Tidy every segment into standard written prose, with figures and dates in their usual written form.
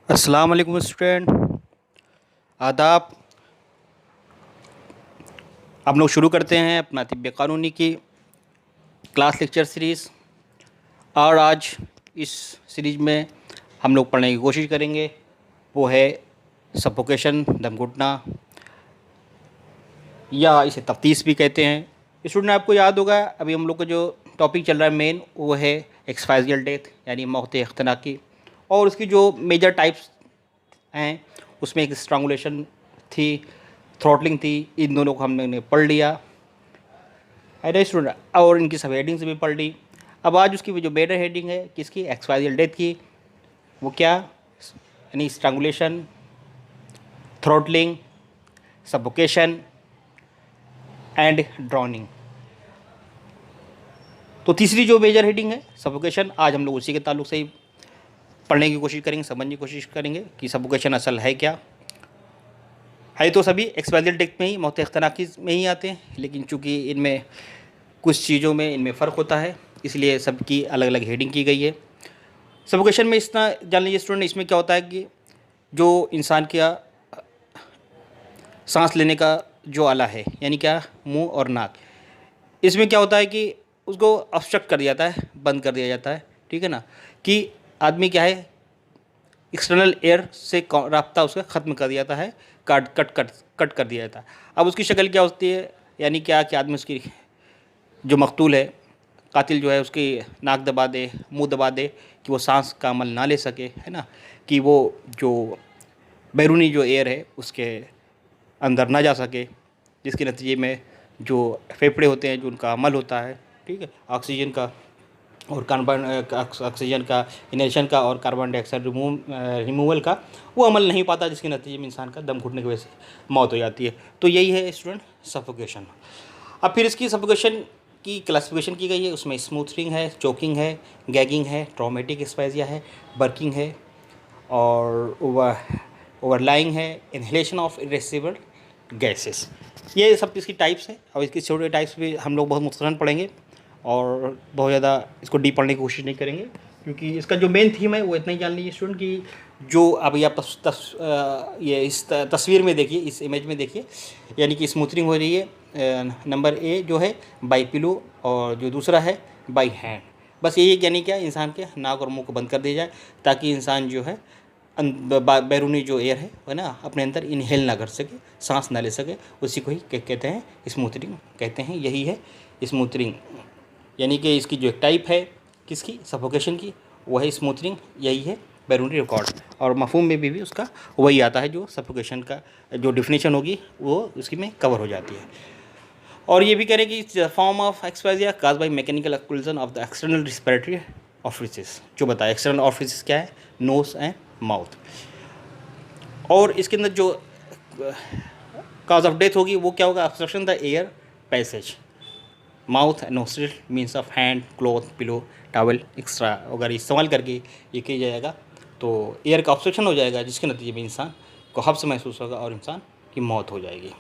अस्सलाम वालेकुम स्टूडेंट। आदाब। हम लोग शुरू करते हैं अपना तिब्बे कानूनी की क्लास लेक्चर सीरीज़। और आज इस सीरीज़ में हम लोग पढ़ने की कोशिश करेंगे वो है सफोकेशन, दम घुटना, या इसे तफ्तीश भी कहते हैं। स्टूडेंट, आपको याद होगा अभी हम लोग का जो टॉपिक चल रहा है मेन, वो है एक्सफाइजियल डेथ यानी मौत इख्तनाकी। और उसकी जो मेजर टाइप्स हैं उसमें एक स्ट्रांगुलेशन थी, थ्रॉटलिंग थी। इन दोनों को हमने पढ़ लिया है ना स्टूडेंट, और इनकी सब हेडिंग्स भी पढ़ ली। अब आज उसकी जो मेजर हेडिंग है किसकी, एक्सफाइजियल डेथ की, वो क्या यानी स्ट्रांगुलेशन, थ्रॉटलिंग, सफोकेशन एंड ड्रॉनिंग। तो तीसरी जो मेजर हेडिंग है सफोकेशन, आज हम लोग उसी के ताल्लुक से ही पढ़ने की कोशिश करेंगे, समझने की कोशिश करेंगे कि सफोकेशन असल है क्या है। तो सभी एक्सफाइजियल डेथ में ही, मौत इख्तनाकी में ही आते हैं, लेकिन चूंकि इनमें कुछ चीज़ों में इनमें फ़र्क होता है इसलिए सबकी अलग अलग हेडिंग की गई है। सफोकेशन में इतना जान लीजिए स्टूडेंट, इसमें क्या होता है कि जो इंसान का सांस लेने का जो आला है यानी क्या, मुंह और नाक, इसमें क्या होता है कि उसको ऑब्स्ट्रक्ट कर दिया जाता है, बंद कर दिया जाता है। ठीक है ना, कि आदमी क्या है, एक्सटर्नल एयर से राब्ता उसका ख़त्म कर दिया जाता है, कट कर दिया जाता है। अब उसकी शक्ल क्या होती है, यानी क्या कि आदमी उसकी जो मकतूल है, कातिल जो है, उसकी नाक दबा दे, मुंह दबा दे कि वो सांस का अमल ना ले सके, है ना, कि वो जो बैरूनी जो एयर है उसके अंदर ना जा सके, जिसके नतीजे में जो फेफड़े होते हैं, जो उनका अमल होता है, ठीक है, ऑक्सीजन का और ऑक्सीजन का इनहेलेशन का और कार्बन डाइऑक्साइड रिमूवल का, वो अमल नहीं पाता, जिसके नतीजे में इंसान का दम घुटने की वजह से मौत हो जाती है। तो यही है स्टूडेंट सफोकेशन। अब फिर इसकी सफोकेशन की क्लासिफिकेशन की गई है, उसमें स्मूथरिंग है, चोकिंग है, गैगिंग है, ट्रॉमेटिक एस्फेक्सिया है, बर्किंग है, और ओवरलाइंग है, इन्हेलेशन ऑफ इरेसिबल गैसेस। ये सब इसकी टाइप्स है, और इसकी छोटे टाइप्स भी हम लोग बहुत मुख्तसरन पढ़ेंगे और बहुत ज़्यादा इसको डीप पढ़ने की कोशिश नहीं करेंगे, क्योंकि इसका जो मेन थीम है वो इतना ही जान लीजिए स्टूडेंट कि जो अभी आप ये इस तस्वीर में देखिए, इस इमेज में देखिए, यानी कि स्मूथरिंग हो रही है। नंबर ए जो है बाई पिलो, और जो दूसरा है बाई हैंड। बस यही यानी क्या, इंसान के नाक और मुंह को बंद कर दिया जाए ताकि इंसान जो है बैरूनी जो एयर है ना, अपने अंदर इनहेल ना कर सके, सांस ना ले सके। उसी को ही कहते हैं स्मूथरिंग कहते हैं। यही है स्मूथरिंग, यानी कि इसकी जो एक टाइप है किसकी, सफोकेशन की, वो है स्मूथरिंग। यही है बैरूनी रिकॉर्ड, और मफहूम में भी उसका वही आता है, जो सफोकेशन का जो डिफिनीशन होगी वो उसकी में कवर हो जाती है। और ये भी कह रहे हैं कि form of asphyxia cause by mechanical occlusion of the external respiratory orifices. जो बताया एक्सटर्नल ऑफिस क्या है, नोज एंड माउथ। और इसके अंदर जो काज ऑफ डेथ होगी वो क्या होगा, obstruction the air passage, mouth and nostril means of hand, cloth, pillow, towel extra अगर इस्तेमाल करके ये किया जाएगा तो एयर का ऑब्स्ट्रक्शन हो जाएगा, जिसके नतीजे में इंसान को हब्स महसूस होगा और इंसान की मौत हो जाएगी।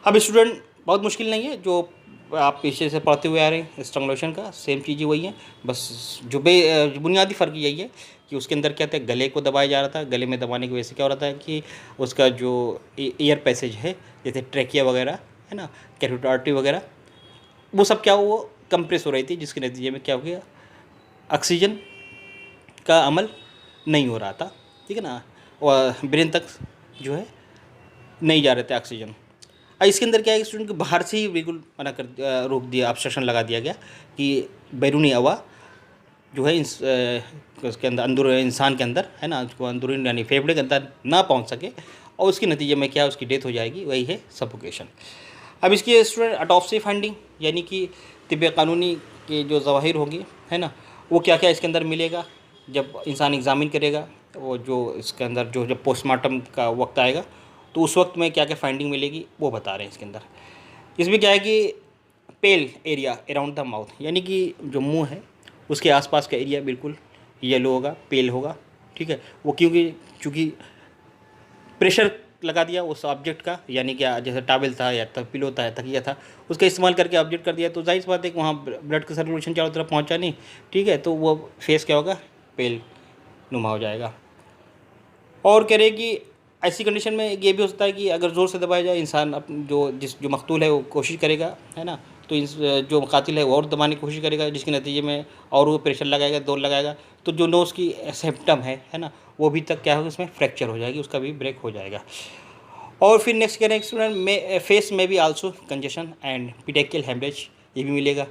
अब स्टूडेंट, बहुत मुश्किल नहीं है, जो आप पीछे से पढ़ते हुए आ रहे हैं स्ट्रंगुलेशन का, सेम चीज़ ही वही है। बस जो बुनियादी फ़र्क यही है कि उसके अंदर क्या था, गले को दबाया जा रहा था। गले में दबाने की वजह से क्या हो रहा था कि उसका जो एयर पैसेज है, जैसे ट्रैकिया वगैरह है ना, कैरोटिड आर्टरी वगैरह, वो सब क्या, वो कंप्रेस हो रही थी, जिसके नतीजे में क्या हो गया, ऑक्सीजन का अमल नहीं हो रहा था। ठीक है ना, और ब्रेन तक जो है नहीं जा रहे थे ऑक्सीजन। इसके अंदर क्या है, स्टूडेंट को बाहर से ही बिल्कुल मना कर रोक दिया, ऑब्स्ट्रक्शन लगा दिया गया कि बैरूनी हवा जो है उसके अंदर, अंदर इंसान के अंदर है ना, उसको अंदरूनी यानी फेफड़े के अंदर ना पहुंच सके, और उसके नतीजे में क्या, उसकी डेथ हो जाएगी। वही है सफोकेशन। अब इसकी स्टूडेंट ऑटोप्सी फाइंडिंग, यानी कि तिब्बे कानूनी के जो ज़वाहिर होंगी है ना, वो क्या क्या इसके अंदर मिलेगा जब इंसान एग्ज़ामिन करेगा, वो जो इसके अंदर जो जब पोस्टमार्टम का वक्त आएगा तो उस वक्त में क्या क्या फाइंडिंग मिलेगी वो बता रहे हैं इसके अंदर। इसमें क्या है कि पेल एरिया अराउंड द माउथ, यानी कि जो मुंह है उसके आसपास का एरिया बिल्कुल येलो होगा, पेल होगा। ठीक है, वो क्योंकि चूँकि प्रेशर लगा दिया उस ऑब्जेक्ट का, यानी कि जैसे टॉवेल था या पिलो था या तकिया था, उसका इस्तेमाल करके ऑब्जेक्ट कर दिया, तो जाहिर सी बात है कि वहाँ ब्लड का सर्कुलेशन चारों तरफ पहुँचा नहीं। ठीक है, तो वो फेस क्या होगा, पेल नुमा हो जाएगा। और कह रहे हैं कि ऐसी कंडीशन में ये भी हो सकता है कि अगर ज़ोर से दबाया जाए, इंसान जो मकतूल है वो कोशिश करेगा, है ना, तो जो कातिल है वो और दबाने की कोशिश करेगा, जिसके नतीजे में और वो प्रेशर लगाएगा, दौड़ लगाएगा, तो जो नोज़ की सिम्पटम है ना, वो भी तक क्या होगा, उसमें फ्रैक्चर हो जाएगी, उसका भी ब्रेक हो जाएगा। और फिर नेक्स्ट कह रहे हैं स्टूडेंट में फेस में भी also congestion and petechial haemorrhage, ये भी मिलेगा।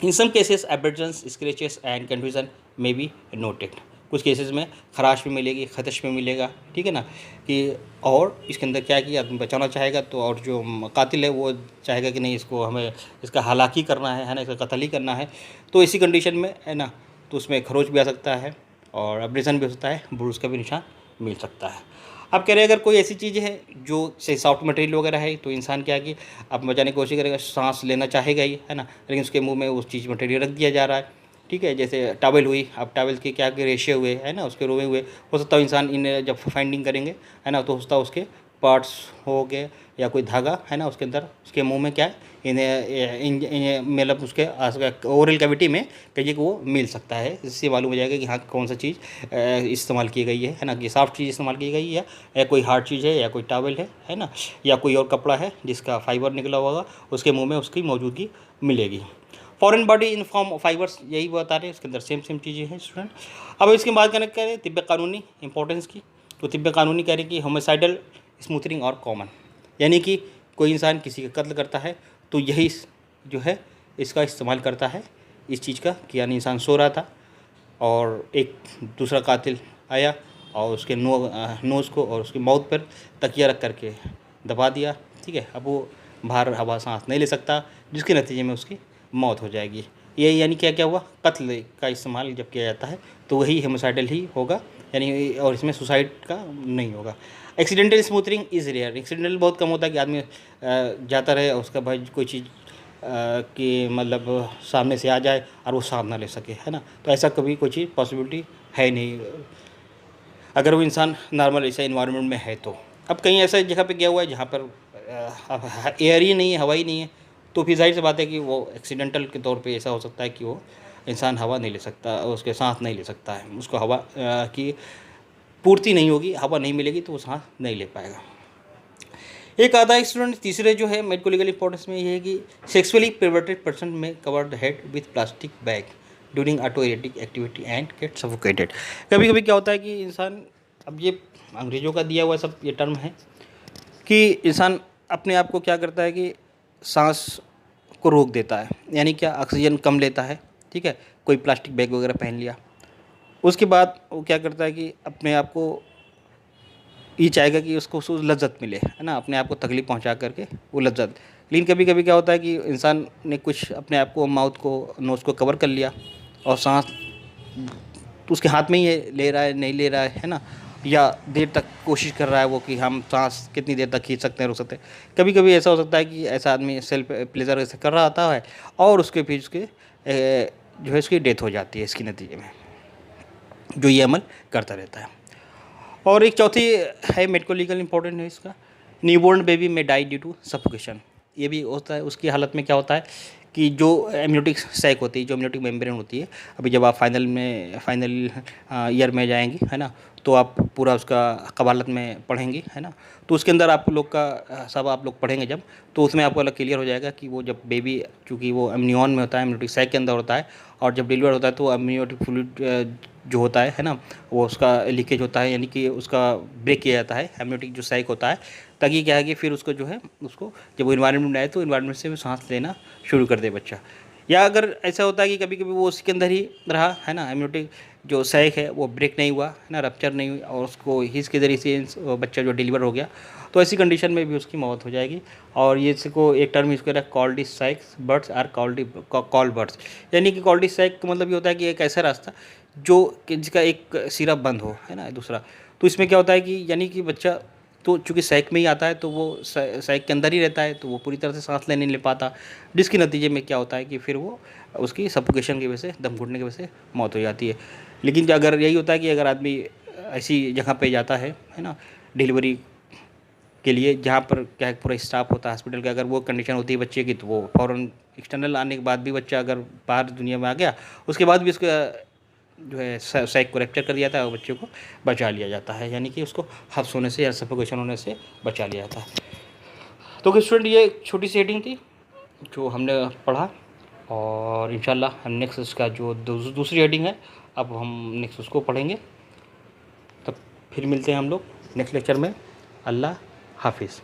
In some cases abrasions, scratches and contusion may be noted. कुछ केसेस में खराश भी मिलेगी, खदश भी मिलेगा, ठीक है ना, कि और इसके अंदर क्या है कि आदमी बचाना चाहेगा, तो और जो कातिल है वो चाहेगा कि नहीं, इसको हमें इसका हलाकी करना है ना, इसका कत्ल ही करना है। तो इसी कंडीशन में, है ना, तो उसमें खरोच भी आ सकता है और एब्रेजन भी हो सकता है, ब्रूज का भी निशान मिल सकता है। अब कह रहे हैं अगर कोई ऐसी चीज़ है जो से सॉफ्ट मटेरियल वगैरह है, तो इंसान क्या है कि अब बचाने की कोशिश करेगा, सांस लेना चाहेगा ही, है ना, लेकिन उसके मुंह में उस चीज़ मटेरियल रख दिया जा रहा है, ठीक है। जैसे टॉवल हुई, अब टॉवल के क्या रेशे हुए, है ना, उसके रोए हुए, हो सकता है इंसान इन जब फाइंडिंग करेंगे, है ना, तो हो सकता है उसके पार्ट्स हो गए या कोई धागा, है ना, उसके अंदर उसके मुंह में क्या है, इन्हें मतलब उसके ओरल कैविटी में कहीं वो मिल सकता है। इससे मालूम हो जाएगा कि हाँ कौन सा चीज़ इस्तेमाल की गई है ना, कि सॉफ्ट चीज़ इस्तेमाल की गई है या कोई हार्ड चीज़ है या कोई टॉवल है ना, या कोई और कपड़ा है जिसका फाइबर निकला हुआ होगा, उसके मुंह में उसकी मौजूदगी मिलेगी। Foreign body in form of fibres, यही बता रहे हैं, इसके अंदर सेम चीज़ें हैं स्टूडेंट। अब इसके बाद कनेक्ट करें तिब्बे कानूनी इंपॉर्टेंस की, तो तिब्बे कानूनी कह रहे कि होमिसाइडल स्मूथनिंग और कॉमन, यानी कि कोई इंसान किसी का कत्ल करता है तो यही जो है इसका इस्तेमाल करता है इस चीज़ का, कि यानी इंसान सो रहा था और एक दूसरा कातिल आया और उसके नोज़ को और उसकी माउथ पर तकिया रख करके दबा दिया, ठीक है। अब वो बाहर हवा सांस नहीं ले सकता, जिसके नतीजे में उसकी मौत हो जाएगी। ये यानी क्या क्या हुआ, कत्ल का इस्तेमाल जब किया जाता है तो वही होमिसाइडल ही होगा, यानी और इसमें सुसाइड का नहीं होगा। Accidental smothering is rare, accidental बहुत कम होता है कि आदमी जाता रहे और उसका भाई कोई चीज़ कि मतलब सामने से आ जाए और वो सांस ना ले सके, है ना, तो ऐसा कभी कोई चीज़ पॉसिबिलिटी है नहीं अगर वो इंसान नॉर्मल ऐसा इन्वायरमेंट में है तो। अब कहीं ऐसा जगह पे गया हुआ है जहाँ पर एयर ही नहीं है, हवा ही नहीं है, तो फिर ज़ाहिर सी बात है कि वो एक्सीडेंटल के तौर पे ऐसा हो सकता है कि वो इंसान हवा नहीं ले सकता, उसके सांस नहीं ले सकता है, उसको हवा की पूर्ति नहीं होगी, हवा नहीं मिलेगी तो वो सांस नहीं ले पाएगा। एक आधा स्टूडेंट तीसरे जो है मेडिको लीगल इंपॉर्टेंस में ये है कि sexually perverted person may cover the head with plastic bag during autoerotic activity and get suffocated. कभी कभी क्या होता है कि इंसान, अब ये अंग्रेज़ों का दिया हुआ सब ये टर्म है कि इंसान अपने आप को क्या करता है कि सांस को रोक देता है, यानी क्या ऑक्सीजन कम लेता है, ठीक है, कोई प्लास्टिक बैग वगैरह पहन लिया, उसके बाद वो क्या करता है कि अपने आप को ये चाहेगा कि उसको लज्जत मिले, है ना, अपने आप को तकलीफ पहुंचा करके वो लज्जत। लेकिन कभी कभी क्या होता है कि इंसान ने कुछ अपने आप को माउथ को नोज़ को कवर कर लिया और सांस तो उसके हाथ में ही है, ले रहा है नहीं ले रहा है ना, या देर तक कोशिश कर रहा है वो कि हम सांस कितनी देर तक खींच सकते हैं, रोक सकते हैं। कभी कभी ऐसा हो सकता है कि ऐसा आदमी सेल्फ प्लेजर ऐसे कर रहा होता है और उसके फिर उसके जो है उसकी डेथ हो जाती है इसके नतीजे में, जो ये अमल करता रहता है। और एक चौथी है मेडिको लीगल इंपॉर्टेंट है इसका, न्यूबॉर्न बेबी में डाई ड्यू टू सफोकेशन। ये भी होता है, उसकी हालत में क्या होता है कि जो एमनियोटिक सैक होती है, जो एमनियोटिक मेम्ब्रेन होती है, अभी जब आप फाइनल ईयर में जाएंगी, है ना, तो आप पूरा उसका कवालत में पढ़ेंगी, है ना, तो उसके अंदर आप लोग का सब आप लोग पढ़ेंगे जब, तो उसमें आपको अलग क्लियर हो जाएगा कि वो जब बेबी, चूँकि वो एमनियन में होता है, एमनियोटिक सैक के अंदर होता है, और जब डिलीवर होता है तो एमनियोटिक फ्लूइड जो होता है ना, वो उसका लीकेज होता है, यानी कि उसका ब्रेक किया जाता है एमनियोटिक जो सैक होता है, ताकि क्या है कि फिर उसको जो है उसको जब वो इन्वायरमेंट में आए तो इन्वायरमेंट से वो सांस लेना शुरू कर दे बच्चा। या अगर ऐसा होता है कि कभी कभी वो उसके अंदर ही रहा, है ना, एमनियोटिक जो सैक है वो ब्रेक नहीं हुआ, है ना, रप्चर नहीं हुई, और उसको हिस के ज़रिए से बच्चा जो डिलीवर हो गया, तो ऐसी कंडीशन में भी उसकी मौत हो जाएगी। और ये इसको एक टर्म इसको कॉल्डी सैक्स बर्ड्स आर कॉल बर्ड्स, यानी कि कॉल्डी सैक का मतलब ये होता है कि एक ऐसा रास्ता जो कि जिसका एक सिरा बंद हो, है ना, दूसरा। तो इसमें क्या होता है कि यानी कि बच्चा तो चूँकि सैक में ही आता है तो वो सैक के अंदर ही रहता है, तो वो पूरी तरह से सांस लेने नहीं ले पाता, जिसके नतीजे में क्या होता है कि फिर वो उसकी सफोकेशन की वजह से, दम घुटने की वजह से मौत हो जाती है। लेकिन अगर यही होता है कि अगर आदमी ऐसी जगह पे जाता है ना, डिलीवरी के लिए, जहाँ पर क्या है पूरा स्टाफ होता है हॉस्पिटल का, अगर वो कंडीशन होती है बच्चे की, तो वो फ़ौरन एक्सटर्नल आने के बाद भी बच्चा अगर बाहर दुनिया में आ गया, उसके बाद भी उसका जो है सैक को रैप्चर कर दिया जाता है और बच्चे को बचा लिया जाता है, यानी कि उसको हब्स होने से या सफोकेशन होने से बचा लिया जाता है। तो स्टूडेंट ये एक छोटी सी हेडिंग थी जो हमने पढ़ा, और इंशाल्लाह हम नेक्स्ट इसका जो दूसरी हेडिंग है अब हम नेक्स्ट उसको पढ़ेंगे। तब फिर मिलते हैं हम लोग नेक्स्ट लेक्चर में। अल्लाह हाफिज़।